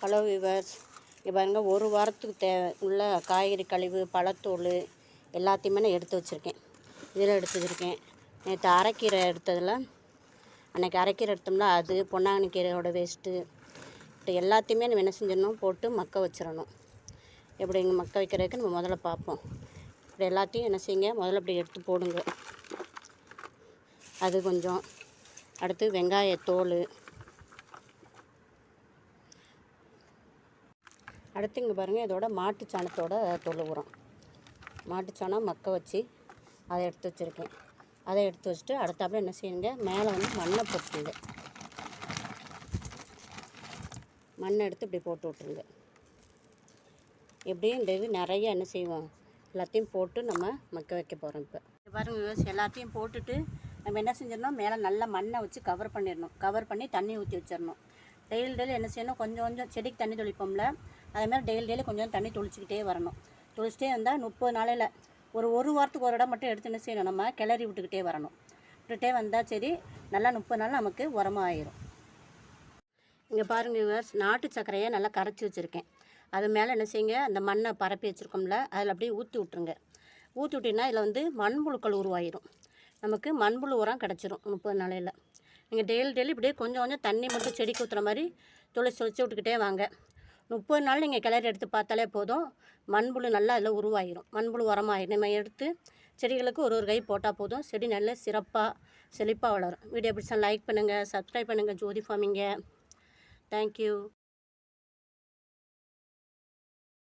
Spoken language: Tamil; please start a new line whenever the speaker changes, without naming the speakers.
ஹலோ விவர்ஸ், இங்கே பாருங்கள், ஒரு வாரத்துக்கு உள்ள காய்கறி கழிவு, பழத்தோல் எல்லாத்தையுமே நான் எடுத்து வச்சுருக்கேன். இதில் எடுத்து வச்சுருக்கேன். நேற்று அரைக்கீரை எடுத்ததில், அன்றைக்கி அரைக்கீரை எடுத்தோம்னா அது, பொன்னாங்கண்ணி கீரையோட வேஸ்ட்டு, இப்படி எல்லாத்தையுமே நம்ம என்ன செஞ்சிடணும், போட்டு மக்க வச்சிடணும். எப்படி இங்கே மக்க வைக்கிறதுக்கு நம்ம முதல்ல பார்ப்போம். இப்படி எல்லாத்தையும் என்ன செய்யுங்க, முதல்ல இப்படி எடுத்து போடுங்க. அது கொஞ்சம். அடுத்து வெங்காயத்தோல். அடுத்து இங்கே பாருங்கள், இதோட மாட்டுச்சாணத்தோட தொழு உரம். மாட்டுச்சாணம் மக்க வச்சு அதை எடுத்து வச்சுருக்கேன். அதை எடுத்து வச்சுட்டு அடுத்தாப்புல என்ன செய்யுங்க, மேலே வந்து மண்ணை போட்டுருங்க. மண்ணை எடுத்து இப்படி போட்டு விட்ருங்க. எப்படியும் இந்த இது நிறைய என்ன செய்வோம், எல்லாத்தையும் போட்டு நம்ம மக்க வைக்க போகிறோம். இப்போ பாருங்கள் விவசாயம், எல்லாத்தையும் போட்டுட்டு நம்ம என்ன செஞ்சிடணும், மேலே நல்லா மண்ணை வச்சு கவர் பண்ணிடணும். கவர் பண்ணி தண்ணி ஊற்றி வச்சிடணும். டெய்லி என்ன செய்யணும், கொஞ்சம் கொஞ்சம் செடிக்கு தண்ணி தெளிப்போம்ல, அதேமாதிரி டெய்லி கொஞ்சம் தண்ணி தொளிச்சிக்கிட்டே வரணும். தொளிச்சிட்டே வந்தால் 30 நாளையில் ஒரு வாரத்துக்கு ஒரு இடம் மட்டும் எடுத்து என்ன செய்யணும், நம்ம கிளறி விட்டுக்கிட்டே வரணும். விட்டுகிட்டே வந்தால் சரி, நல்லா 30 நாள் நமக்கு உரமாக ஆயிரும். இங்கே பாருங்கள் விவர்ஸ், நாட்டு சர்க்கரையை நல்லா கரைச்சி வச்சுருக்கேன். அது மேலே என்ன செய்யுங்க, அந்த மண்ணை பரப்பி வச்சுருக்கோம்ல, அதில் அப்படியே ஊற்றி விட்ருங்க. ஊற்றி விட்டிங்கன்னா இதில் வந்து மண்புழுக்கள் உருவாயிரும். நமக்கு மண்புழு உரம் கிடச்சிரும் 30 நாளையில். நீங்கள் டெய்லி இப்படியே கொஞ்சம் கொஞ்சம் தண்ணி மட்டும் செடிக்கு ஊற்றுற மாதிரி தொளிச்சு விட்டுக்கிட்டே வாங்க. 30 நாள் நீங்கள் கிளறி எடுத்து பார்த்தாலே போதும், மண்புழு நல்லா அதில் உருவாயிரும். மண்புழு உரமாயிரும். நம்ம எடுத்து செடிகளுக்கு ஒரு கை போட்டால் போதும், செடி நல்ல சிறப்பாக செழிப்பாக வளரும். வீடியோ பிடிச்சா லைக் பண்ணுங்கள், சப்ஸ்கிரைப் பண்ணுங்கள். ஜோதி ஃபார்மிங்க. தேங்க்யூ.